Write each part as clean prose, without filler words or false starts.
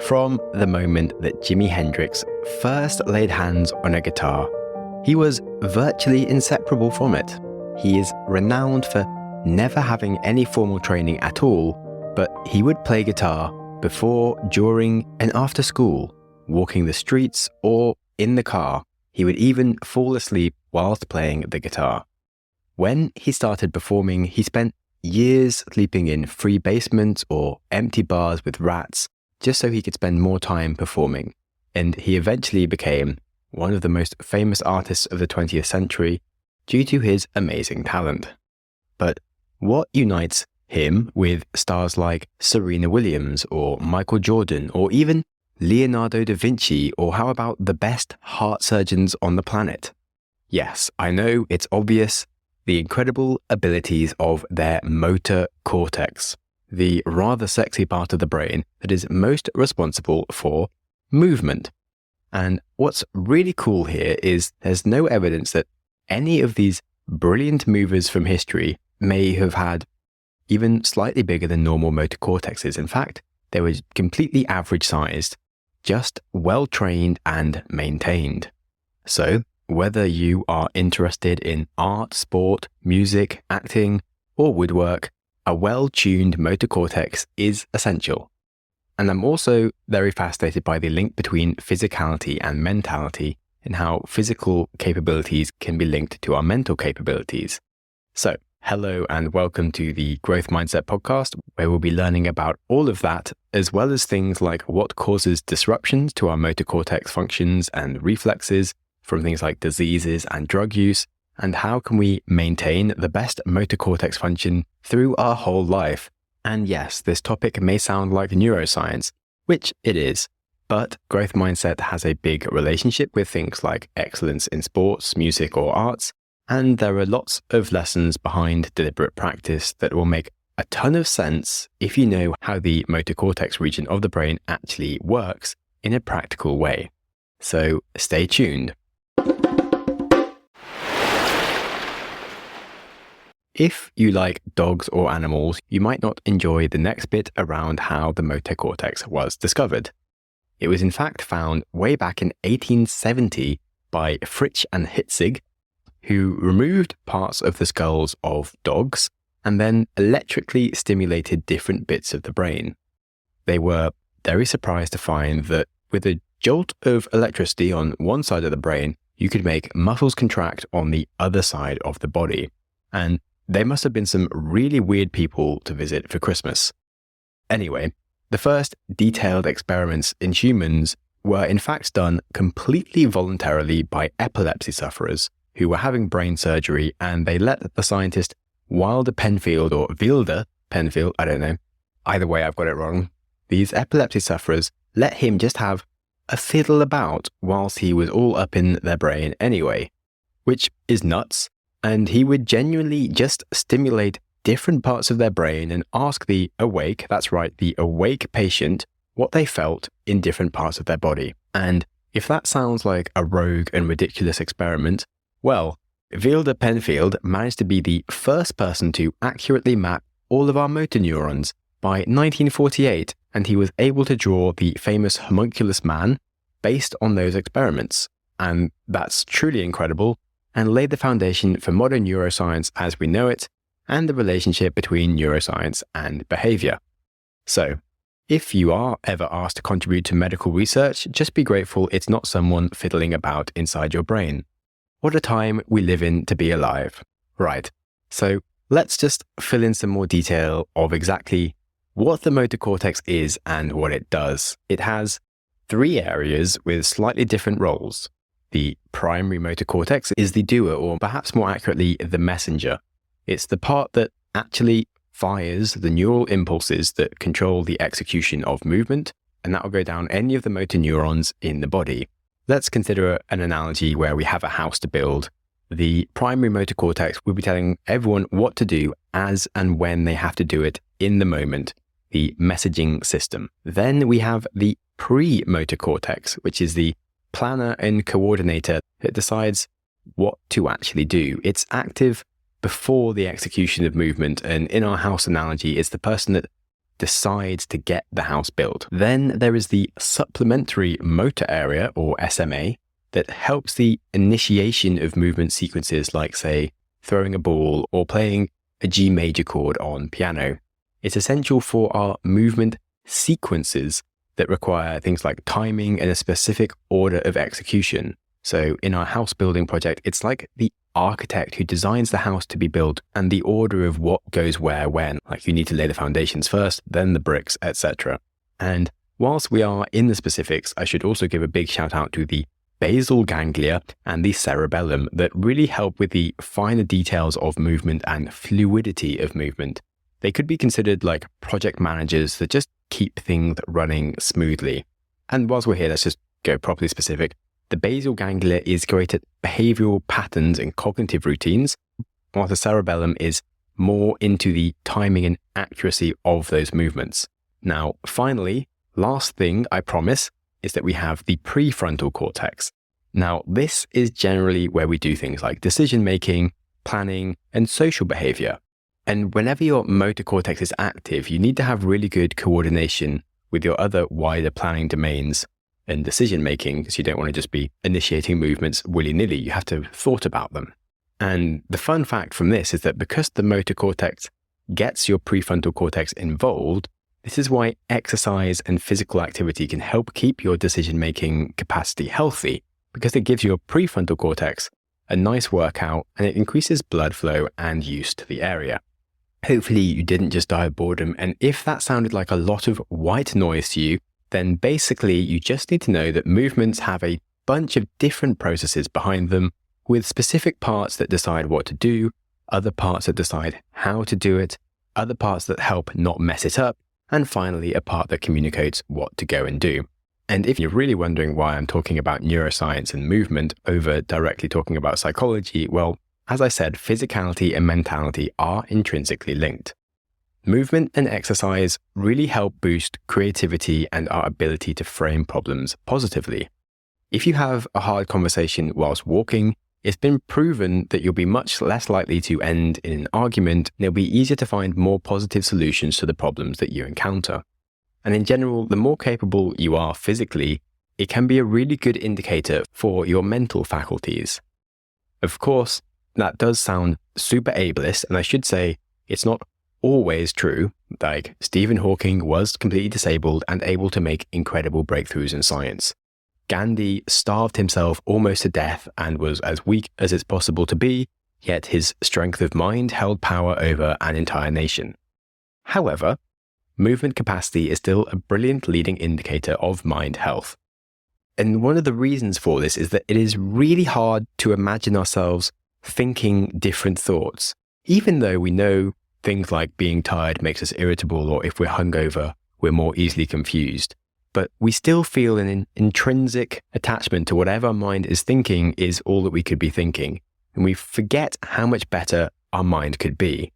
From the moment that Jimi Hendrix first laid hands on a guitar, he was virtually inseparable from it. He is renowned for never having any formal training at all, but he would play guitar before, during, and after school, walking the streets or in the car. He would even fall asleep whilst playing the guitar. When he started performing, he spent years sleeping in free basements or empty bars with rats, just so he could spend more time performing. And he eventually became one of the most famous artists of the 20th century due to his amazing talent. But what unites him with stars like Serena Williams or Michael Jordan or even Leonardo da Vinci, or how about the best heart surgeons on the planet? Yes, I know it's obvious, the incredible abilities of their motor cortex, the rather sexy part of the brain that is most responsible for movement. And what's really cool here is there's no evidence that any of these brilliant movers from history may have had even slightly bigger than normal motor cortexes. In fact, they were completely average sized, just well trained and maintained. So, whether you are interested in art, sport, music, acting, or woodwork, a well-tuned motor cortex is essential. And I'm also very fascinated by the link between physicality and mentality and how physical capabilities can be linked to our mental capabilities. So, hello and welcome to the Growth Mindset podcast, where we'll be learning about all of that, as well as things like what causes disruptions to our motor cortex functions and reflexes from things like diseases and drug use, and how can we maintain the best motor cortex function through our whole life. And yes, this topic may sound like neuroscience, which it is, but growth mindset has a big relationship with things like excellence in sports, music, or arts, and there are lots of lessons behind deliberate practice that will make a ton of sense if you know how the motor cortex region of the brain actually works in a practical way. So stay tuned. If you like dogs or animals, you might not enjoy the next bit around how the motor cortex was discovered. It was in fact found way back in 1870 by Fritsch and Hitzig, who removed parts of the skulls of dogs and then electrically stimulated different bits of the brain. They were very surprised to find that with a jolt of electricity on one side of the brain, you could make muscles contract on the other side of the body. And they must have been some really weird people to visit for Christmas. Anyway, the first detailed experiments in humans were in fact done completely voluntarily by epilepsy sufferers who were having brain surgery, and they let the scientist Wilder Penfield or Wilder Penfield, I don't know, either way I've got it wrong, these epilepsy sufferers let him just have a fiddle about whilst he was all up in their brain anyway, which is nuts. And he would genuinely just stimulate different parts of their brain and ask the awake, that's right, the awake patient, what they felt in different parts of their body. And if that sounds like a rogue and ridiculous experiment, well, Wilder Penfield managed to be the first person to accurately map all of our motor neurons by 1948, and he was able to draw the famous homunculus man based on those experiments. And that's truly incredible, and laid the foundation for modern neuroscience as we know it, and the relationship between neuroscience and behavior. So, if you are ever asked to contribute to medical research, just be grateful it's not someone fiddling about inside your brain. What a time we live in to be alive. Right, so let's just fill in some more detail of exactly what the motor cortex is and what it does. It has 3 areas with slightly different roles. The primary motor cortex is the doer, or perhaps more accurately, the messenger. It's the part that actually fires the neural impulses that control the execution of movement, and that will go down any of the motor neurons in the body. Let's consider an analogy where we have a house to build. The primary motor cortex will be telling everyone what to do as and when they have to do it in the moment, the messaging system. Then we have the pre-motor cortex, which is the planner and coordinator that decides what to actually do. It's active before the execution of movement, and in our house analogy, it's the person that decides to get the house built. Then there is the supplementary motor area, or SMA, that helps the initiation of movement sequences like, say, throwing a ball or playing a G major chord on piano. It's essential for our movement sequences that require things like timing and a specific order of execution. So in our house building project, it's like the architect who designs the house to be built and the order of what goes where when. Like, you need to lay the foundations first, then the bricks, etc. And whilst we are in the specifics, I should also give a big shout out to the basal ganglia and the cerebellum that really help with the finer details of movement and fluidity of movement. They could be considered like project managers that just keep things running smoothly. And whilst we're here, let's just go properly specific. The basal ganglia is great at behavioral patterns and cognitive routines, while the cerebellum is more into the timing and accuracy of those movements. Now, finally, last thing I promise is that we have the prefrontal cortex. Now, this is generally where we do things like decision-making, planning, and social behavior. And whenever your motor cortex is active, you need to have really good coordination with your other wider planning domains and decision-making, because you don't want to just be initiating movements willy-nilly. You have to have thought about them. And the fun fact from this is that because the motor cortex gets your prefrontal cortex involved, this is why exercise and physical activity can help keep your decision-making capacity healthy, because it gives your prefrontal cortex a nice workout and it increases blood flow and use to the area. Hopefully you didn't just die of boredom, and if that sounded like a lot of white noise to you, then basically you just need to know that movements have a bunch of different processes behind them, with specific parts that decide what to do, other parts that decide how to do it, other parts that help not mess it up, and finally a part that communicates what to go and do. And if you're really wondering why I'm talking about neuroscience and movement over directly talking about psychology, well, as I said, physicality and mentality are intrinsically linked. Movement and exercise really help boost creativity and our ability to frame problems positively. If you have a hard conversation whilst walking, it's been proven that you'll be much less likely to end in an argument, and it'll be easier to find more positive solutions to the problems that you encounter. And in general, the more capable you are physically, it can be a really good indicator for your mental faculties. Of course, that does sound super ableist, and I should say it's not always true. Like, Stephen Hawking was completely disabled and able to make incredible breakthroughs in science. Gandhi starved himself almost to death and was as weak as it's possible to be, yet his strength of mind held power over an entire nation. However, movement capacity is still a brilliant leading indicator of mind health. And one of the reasons for this is that it is really hard to imagine ourselves thinking different thoughts, even though we know things like being tired makes us irritable, or if we're hungover, we're more easily confused. But we still feel an intrinsic attachment to whatever our mind is thinking is all that we could be thinking, and we forget how much better our mind could be.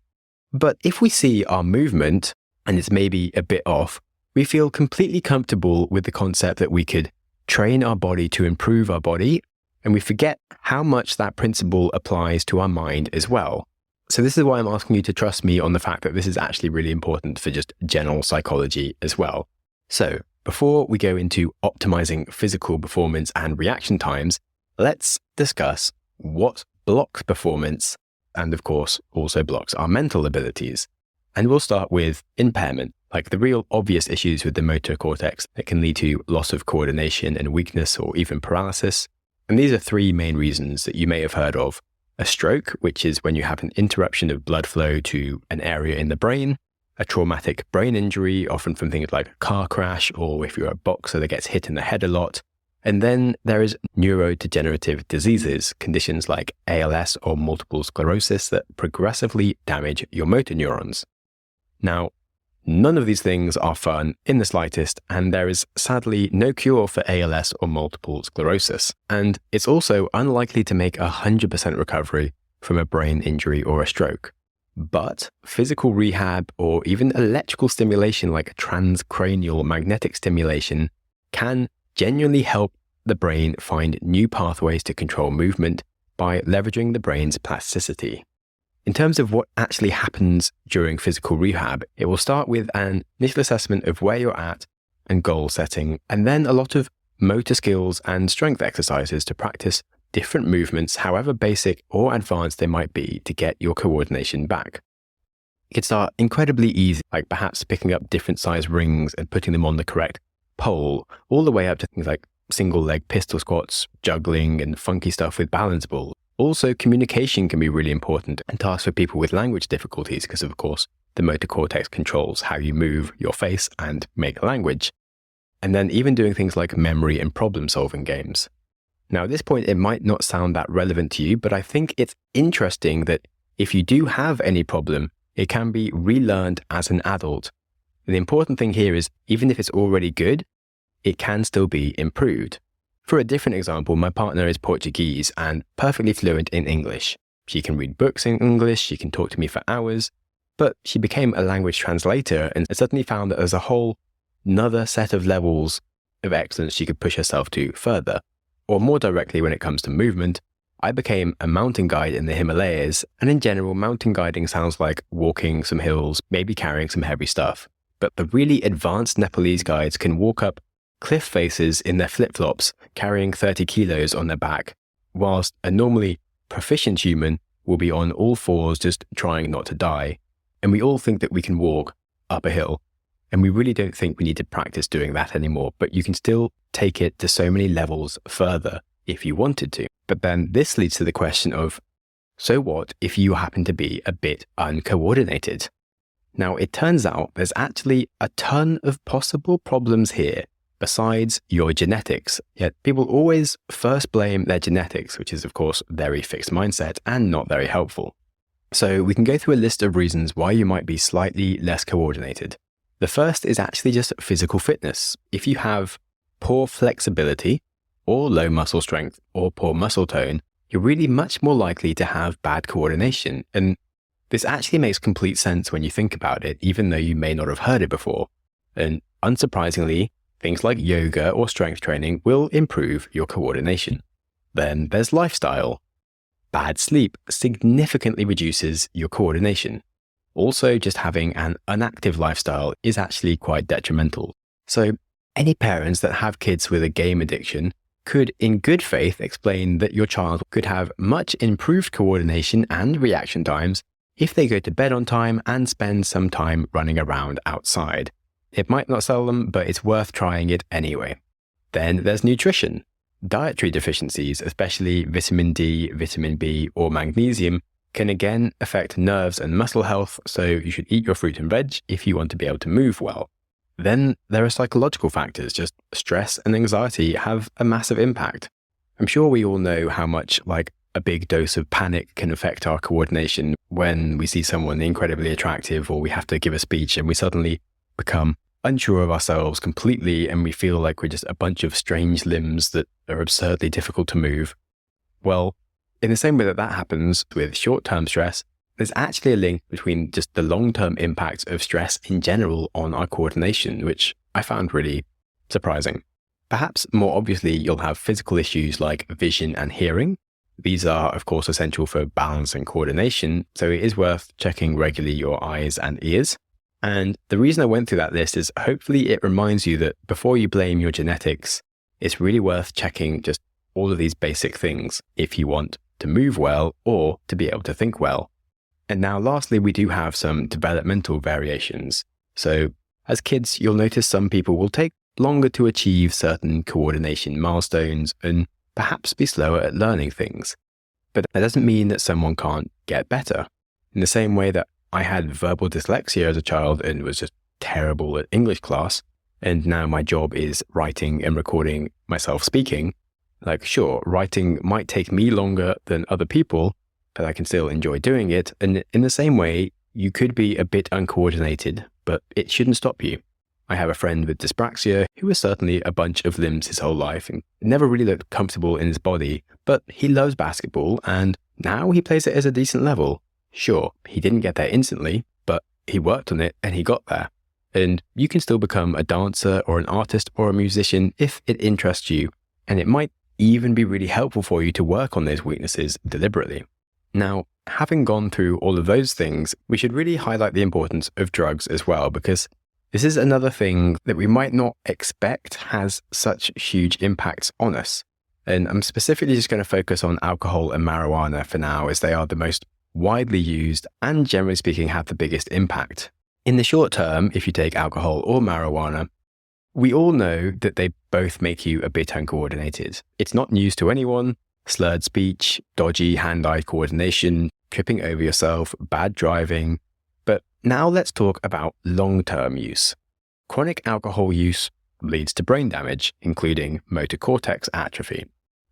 But if we see our movement, and it's maybe a bit off, we feel completely comfortable with the concept that we could train our body to improve our body, and we forget how much that principle applies to our mind as well. So this is why I'm asking you to trust me on the fact that this is actually really important for just general psychology as well. So before we go into optimizing physical performance and reaction times, let's discuss what blocks performance and, of course, also blocks our mental abilities. And we'll start with impairment, like the real obvious issues with the motor cortex that can lead to loss of coordination and weakness or even paralysis. And these are three main reasons that you may have heard of. A stroke, which is when you have an interruption of blood flow to an area in the brain. A traumatic brain injury, often from things like a car crash, or if you're a boxer that gets hit in the head a lot. And then there is neurodegenerative diseases, conditions like ALS or multiple sclerosis that progressively damage your motor neurons. Now, none of these things are fun in the slightest, and there is sadly no cure for ALS or multiple sclerosis. And it's also unlikely to make 100% recovery from a brain injury or a stroke. But physical rehab or even electrical stimulation like transcranial magnetic stimulation can genuinely help the brain find new pathways to control movement by leveraging the brain's plasticity. In terms of what actually happens during physical rehab, it will start with an initial assessment of where you're at and goal setting, and then a lot of motor skills and strength exercises to practice different movements, however basic or advanced they might be, to get your coordination back. It can start incredibly easy, like perhaps picking up different size rings and putting them on the correct pole, all the way up to things like single leg pistol squats, juggling, and funky stuff with balance ball. Also, communication can be really important and tasks for people with language difficulties because, of course, the motor cortex controls how you move your face and make language. And then even doing things like memory and problem-solving games. Now, at this point, it might not sound that relevant to you, but I think it's interesting that if you do have any problem, it can be relearned as an adult. And the important thing here is, even if it's already good, it can still be improved. For a different example, my partner is Portuguese and perfectly fluent in English. She can read books in English, she can talk to me for hours, but she became a language translator and suddenly found that there's a whole another set of levels of excellence she could push herself to further. Or more directly, when it comes to movement, I became a mountain guide in the Himalayas, and in general, mountain guiding sounds like walking some hills, maybe carrying some heavy stuff. But the really advanced Nepalese guides can walk up cliff faces in their flip-flops, carrying 30 kilos on their back, whilst a normally proficient human will be on all fours just trying not to die. And we all think that we can walk up a hill, and we really don't think we need to practice doing that anymore, but you can still take it to so many levels further if you wanted to. But then this leads to the question of, so what if you happen to be a bit uncoordinated? Now, it turns out there's actually a ton of possible problems here besides your genetics. Yet people always first blame their genetics, which is of course a very fixed mindset and not very helpful. So we can go through a list of reasons why you might be slightly less coordinated. The first is actually just physical fitness. If you have poor flexibility or low muscle strength or poor muscle tone, you're really much more likely to have bad coordination. And this actually makes complete sense when you think about it, even though you may not have heard it before. And unsurprisingly, things like yoga or strength training will improve your coordination. Then there's lifestyle. Bad sleep significantly reduces your coordination. Also, just having an inactive lifestyle is actually quite detrimental. So, any parents that have kids with a game addiction could, in good faith, explain that your child could have much improved coordination and reaction times if they go to bed on time and spend some time running around outside. It might not sell them, but it's worth trying it anyway. Then there's nutrition. Dietary deficiencies, especially vitamin D, vitamin B, or magnesium, can again affect nerves and muscle health, so you should eat your fruit and veg if you want to be able to move well. Then there are psychological factors. Just stress and anxiety have a massive impact. I'm sure we all know how much a big dose of panic can affect our coordination when we see someone incredibly attractive or we have to give a speech and we suddenly become unsure of ourselves completely and we feel like we're just a bunch of strange limbs that are absurdly difficult to move. Well, in the same way that happens with short-term stress, there's actually a link between just the long-term impacts of stress in general on our coordination, which I found really surprising. Perhaps more obviously, you'll have physical issues like vision and hearing. These are, of course, essential for balance and coordination, so it is worth checking regularly your eyes and ears. And the reason I went through that list is hopefully it reminds you that before you blame your genetics, it's really worth checking just all of these basic things if you want to move well or to be able to think well. And now lastly, we do have some developmental variations. So as kids, you'll notice some people will take longer to achieve certain coordination milestones and perhaps be slower at learning things. But that doesn't mean that someone can't get better. In the same way that I had verbal dyslexia as a child and was just terrible at English class, and now my job is writing and recording myself speaking. Sure, writing might take me longer than other people, but I can still enjoy doing it. And in the same way, you could be a bit uncoordinated, but it shouldn't stop you. I have a friend with dyspraxia who was certainly a bunch of limbs his whole life and never really looked comfortable in his body, but he loves basketball and now he plays it at a decent level. Sure, he didn't get there instantly, but he worked on it and he got there. And you can still become a dancer or an artist or a musician if it interests you, and it might even be really helpful for you to work on those weaknesses deliberately. Now, having gone through all of those things, we should really highlight the importance of drugs as well, because this is another thing that we might not expect has such huge impacts on us. And I'm specifically just going to focus on alcohol and marijuana for now, as they are the most widely used and, generally speaking, have the biggest impact. In the short term, if you take alcohol or marijuana, we all know that they both make you a bit uncoordinated. It's not news to anyone. Slurred speech, dodgy hand-eye coordination, tripping over yourself, bad driving. But now let's talk about long-term use. Chronic alcohol use leads to brain damage, including motor cortex atrophy.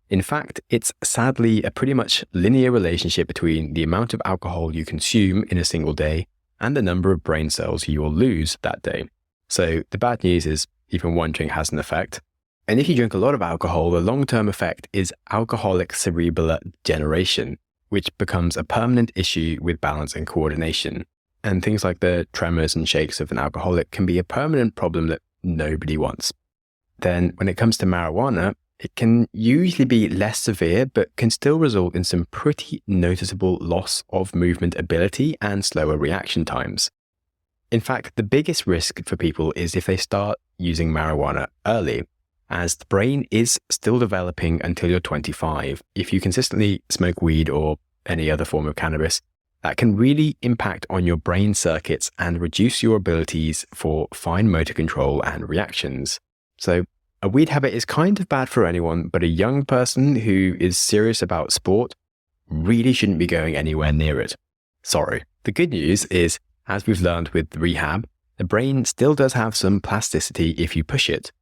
In fact, it's sadly a pretty much linear relationship between the amount of alcohol you consume in a single day and the number of brain cells you will lose that day. So the bad news is even one drink has an effect. And if you drink a lot of alcohol, the long-term effect is alcoholic cerebral degeneration, which becomes a permanent issue with balance and coordination. And things like the tremors and shakes of an alcoholic can be a permanent problem that nobody wants. Then when it comes to marijuana, it can usually be less severe, but can still result in some pretty noticeable loss of movement ability and slower reaction times. In fact, the biggest risk for people is if they start using marijuana early, as the brain is still developing until you're 25. If you consistently smoke weed or any other form of cannabis, that can really impact on your brain circuits and reduce your abilities for fine motor control and reactions. So a weed habit is kind of bad for anyone, but a young person who is serious about sport really shouldn't be going anywhere near it. Sorry. The good news is, as we've learned with Rehab, the brain still does have some plasticity if you push it.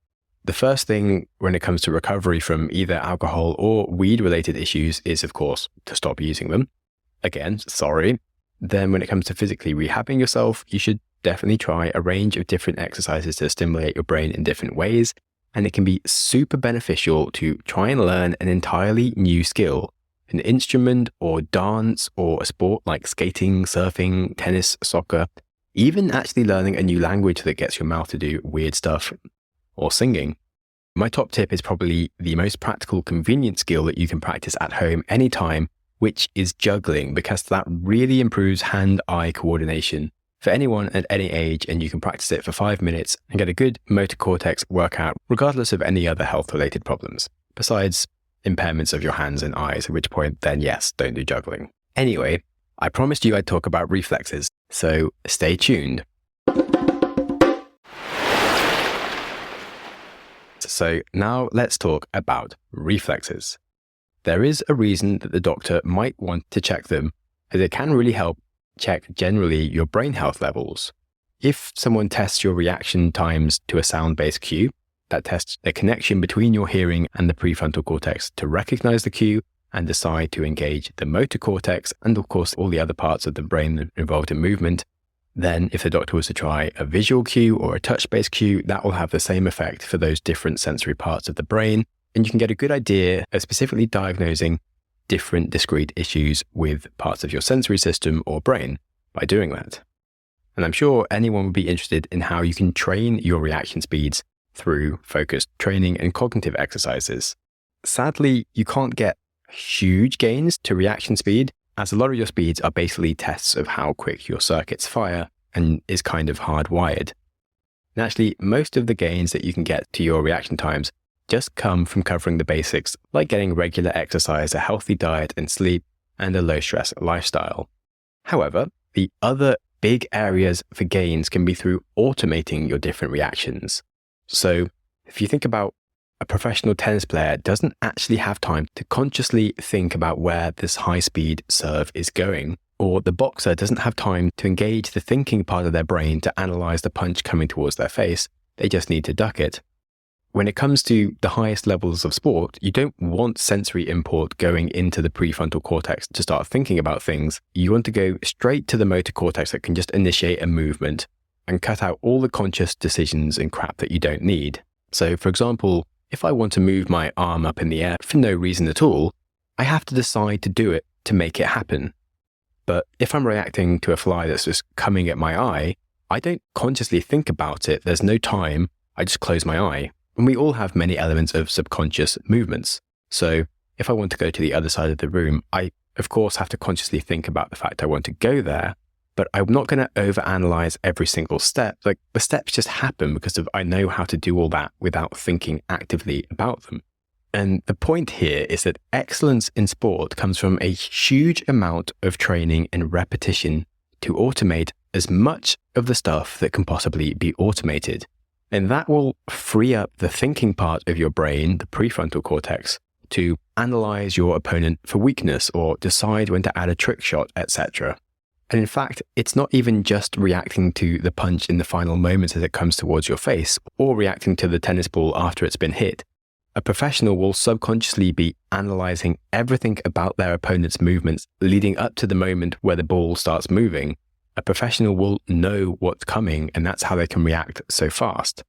The first thing when it comes to recovery from either alcohol or weed-related issues is, of course, to stop using them. Again, sorry. Then when it comes to physically rehabbing yourself, you should definitely try a range of different exercises to stimulate your brain in different ways. And it can be super beneficial to try and learn an entirely new skill, an instrument or dance or a sport like skating, surfing, tennis, soccer, even actually learning a new language that gets your mouth to do weird stuff, or singing. My top tip is probably the most practical, convenient skill that you can practice at home anytime, which is juggling, because that really improves hand-eye coordination for anyone at any age, and you can practice it for 5 minutes and get a good motor cortex workout regardless of any other health-related problems, besides impairments of your hands and eyes, at which point then yes, don't do juggling. Anyway, I promised you I'd talk about reflexes, so stay tuned. So now let's talk about reflexes. There is a reason that the doctor might want to check them, as it can really help check generally your brain health levels. If someone tests your reaction times to a sound-based cue, that tests the connection between your hearing and the prefrontal cortex to recognize the cue and decide to engage the motor cortex and, of course, all the other parts of the brain involved in movement. Then if the doctor was to try a visual cue or a touch-based cue, that will have the same effect for those different sensory parts of the brain. And you can get a good idea of specifically diagnosing different discrete issues with parts of your sensory system or brain by doing that. And I'm sure anyone would be interested in how you can train your reaction speeds through focused training and cognitive exercises. Sadly, you can't get huge gains to reaction speed, as a lot of your speeds are basically tests of how quick your circuits fire and is kind of hardwired. And actually, most of the gains that you can get to your reaction times just come from covering the basics, like getting regular exercise, a healthy diet and sleep, and a low-stress lifestyle. However, the other big areas for gains can be through automating your different reactions. So if you think about a professional tennis player doesn't actually have time to consciously think about where this high-speed serve is going, or the boxer doesn't have time to engage the thinking part of their brain to analyze the punch coming towards their face. They just need to duck it. When it comes to the highest levels of sport, you don't want sensory import going into the prefrontal cortex to start thinking about things. You want to go straight to the motor cortex that can just initiate a movement and cut out all the conscious decisions and crap that you don't need. So, for example, if I want to move my arm up in the air for no reason at all, I have to decide to do it to make it happen. But if I'm reacting to a fly that's just coming at my eye, I don't consciously think about it. There's no time. I just close my eye. And we all have many elements of subconscious movements. So if I want to go to the other side of the room, I of course, have to consciously think about the fact I want to go there, but I'm not going to overanalyze every single step. Like, the steps just happen because I know how to do all that without thinking actively about them. And the point here is that excellence in sport comes from a huge amount of training and repetition to automate as much of the stuff that can possibly be automated. And that will free up the thinking part of your brain, the prefrontal cortex, to analyze your opponent for weakness or decide when to add a trick shot, etc. And in fact, it's not even just reacting to the punch in the final moments as it comes towards your face or reacting to the tennis ball after it's been hit. A professional will subconsciously be analyzing everything about their opponent's movements leading up to the moment where the ball starts moving. A professional will know what's coming, and that's how they can react so fast,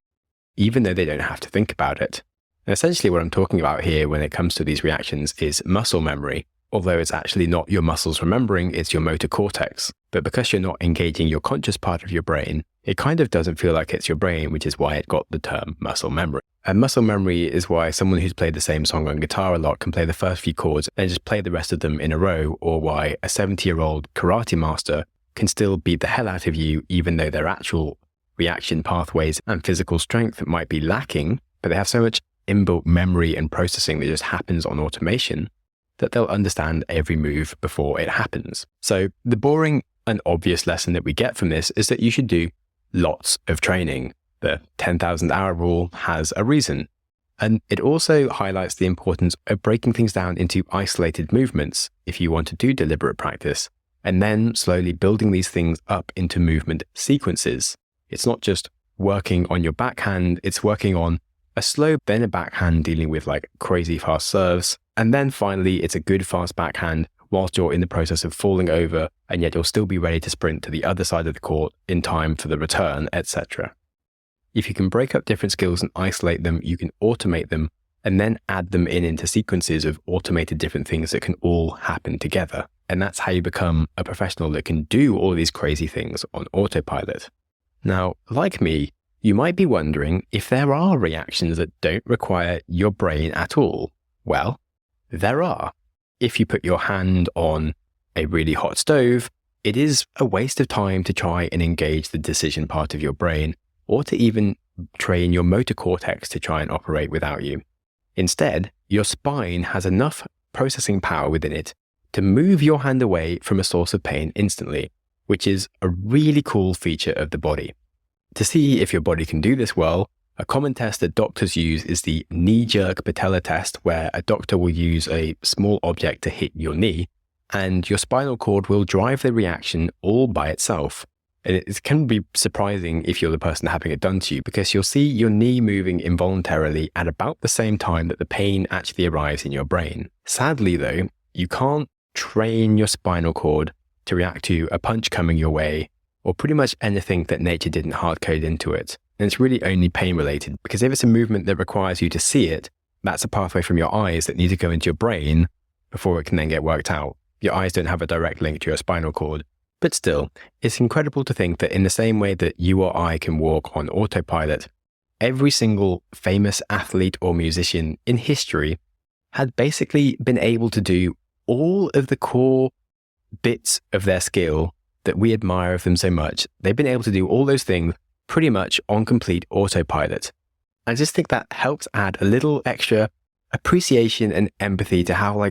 even though they don't have to think about it. And essentially what I'm talking about here when it comes to these reactions is muscle memory, although it's actually not your muscles remembering, it's your motor cortex. But because you're not engaging your conscious part of your brain, it kind of doesn't feel like it's your brain, which is why it got the term muscle memory. And muscle memory is why someone who's played the same song on guitar a lot can play the first few chords and just play the rest of them in a row, or why a 70-year-old karate master can still beat the hell out of you even though their actual reaction pathways and physical strength might be lacking, but they have so much inbuilt memory and processing that just happens on automation that they'll understand every move before it happens. So the boring and obvious lesson that we get from this is that you should do lots of training. The 10,000 hour rule has a reason. And it also highlights the importance of breaking things down into isolated movements if you want to do deliberate practice, and then slowly building these things up into movement sequences. It's not just working on your backhand, it's working on a slow, then a backhand dealing with like crazy fast serves. And then finally, it's a good fast backhand whilst you're in the process of falling over, and yet you'll still be ready to sprint to the other side of the court in time for the return, etc. If you can break up different skills and isolate them, you can automate them and then add them into sequences of automated different things that can all happen together. And that's how you become a professional that can do all these crazy things on autopilot. Now, like me, you might be wondering if there are reactions that don't require your brain at all. Well, there are. If you put your hand on a really hot stove, it is a waste of time to try and engage the decision part of your brain, or to even train your motor cortex to try and operate without you. Instead, your spine has enough processing power within it to move your hand away from a source of pain instantly, which is a really cool feature of the body. To see if your body can do this well, a common test that doctors use is the knee-jerk patella test, where a doctor will use a small object to hit your knee, and your spinal cord will drive the reaction all by itself. And it can be surprising if you're the person having it done to you, because you'll see your knee moving involuntarily at about the same time that the pain actually arrives in your brain. Sadly though, you can't train your spinal cord to react to a punch coming your way, or pretty much anything that nature didn't hard-code into it. And it's really only pain-related, because if it's a movement that requires you to see it, that's a pathway from your eyes that need to go into your brain before it can then get worked out. Your eyes don't have a direct link to your spinal cord. But still, it's incredible to think that in the same way that you or I can walk on autopilot, every single famous athlete or musician in history had basically been able to do all of the core bits of their skill that we admire of them so much. They've been able to do all those things pretty much on complete autopilot. I just think that helps add a little extra appreciation and empathy to how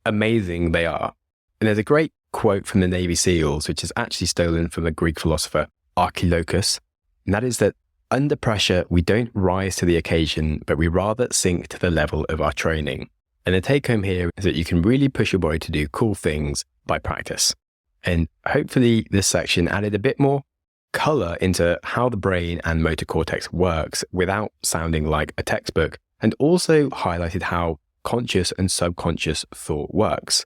amazing they are. And there's a great quote from the Navy SEALs, which is actually stolen from the Greek philosopher Archilochus, and that is that under pressure, we don't rise to the occasion, but we rather sink to the level of our training. And the take home here is that you can really push your body to do cool things by practice. And hopefully this section added a bit more color into how the brain and motor cortex works without sounding like a textbook, and also highlighted how conscious and subconscious thought works.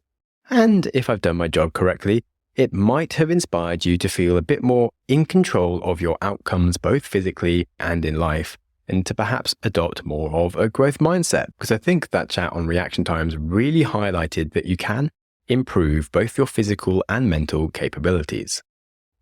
And if I've done my job correctly, it might have inspired you to feel a bit more in control of your outcomes, both physically and in life, and to perhaps adopt more of a growth mindset. Because I think that chat on reaction times really highlighted that you can improve both your physical and mental capabilities.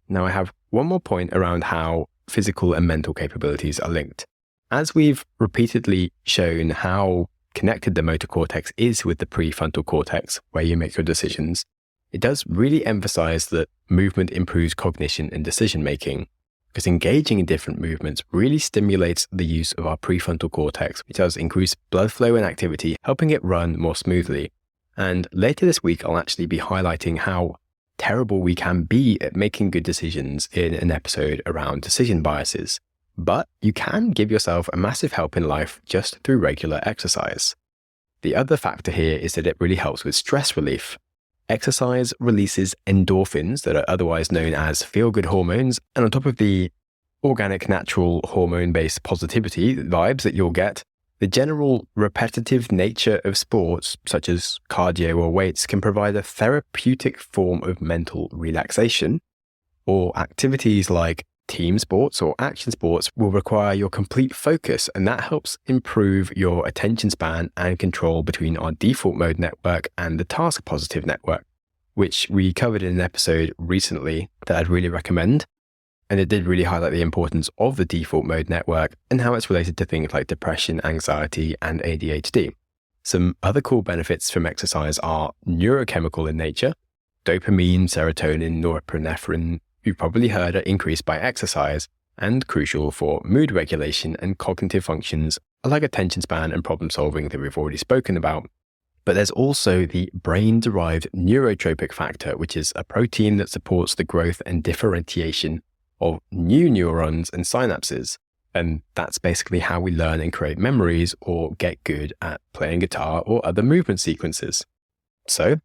Now I have one more point around how physical and mental capabilities are linked. As we've repeatedly shown how connected the motor cortex is with the prefrontal cortex, where you make your decisions, it does really emphasize that movement improves cognition and decision making, because engaging in different movements really stimulates the use of our prefrontal cortex, which does increase blood flow and activity, helping it run more smoothly. And later this week, I'll actually be highlighting how terrible we can be at making good decisions in an episode around decision biases. But you can give yourself a massive help in life just through regular exercise. The other factor here is that it really helps with stress relief. Exercise releases endorphins that are otherwise known as feel-good hormones, and on top of the organic, natural, hormone-based positivity vibes that you'll get, the general repetitive nature of sports, such as cardio or weights, can provide a therapeutic form of mental relaxation, or activities like team sports or action sports will require your complete focus, and that helps improve your attention span and control between our default mode network and the task positive network, which we covered in an episode recently that I'd really recommend. And it did really highlight the importance of the default mode network and how it's related to things like depression, anxiety, and ADHD. Some other cool benefits from exercise are neurochemical in nature. Dopamine, serotonin, norepinephrine, you've probably heard, are increased by exercise and crucial for mood regulation and cognitive functions like attention span and problem solving that we've already spoken about. But there's also the brain-derived neurotropic factor, which is a protein that supports the growth and differentiation of new neurons and synapses. And that's basically how we learn and create memories or get good at playing guitar or other movement sequences. So,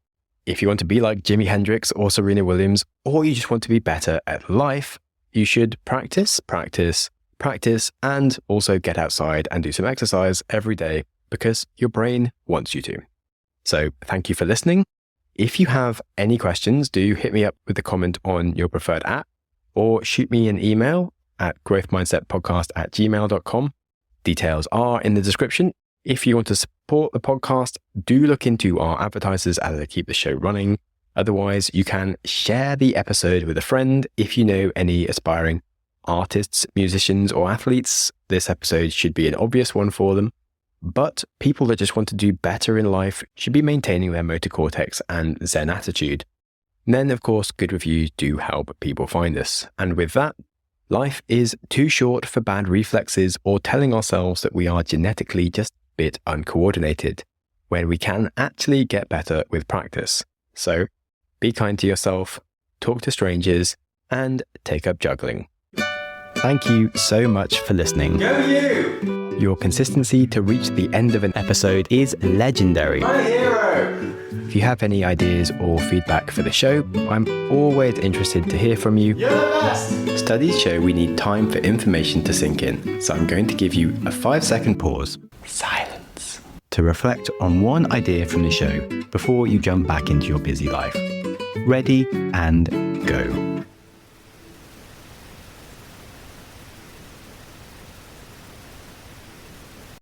if you want to be like Jimi Hendrix or Serena Williams, or you just want to be better at life, you should practice, and also get outside and do some exercise every day because your brain wants you to. So thank you for listening. If you have any questions, do hit me up with a comment on your preferred app or shoot me an email at growthmindsetpodcast@gmail.com. Details are in the description. If you want to support the podcast, do look into our advertisers as they keep the show running. Otherwise, you can share the episode with a friend. If you know any aspiring artists, musicians, or athletes, this episode should be an obvious one for them. But people that just want to do better in life should be maintaining their motor cortex and Zen attitude. And then, of course, good reviews do help people find us. And with that, life is too short for bad reflexes or telling ourselves that we are genetically just bit uncoordinated, when we can actually get better with practice. So be kind to yourself, talk to strangers, and take up juggling. Thank you so much for listening. Go you! Your consistency to reach the end of an episode is legendary. My hero! If you have any ideas or feedback for the show, I'm always interested to hear from you. You're the best! Studies show we need time for information to sink in, so I'm going to give you a 5-second pause, silence, to reflect on one idea from the show before you jump back into your busy life. Ready and go.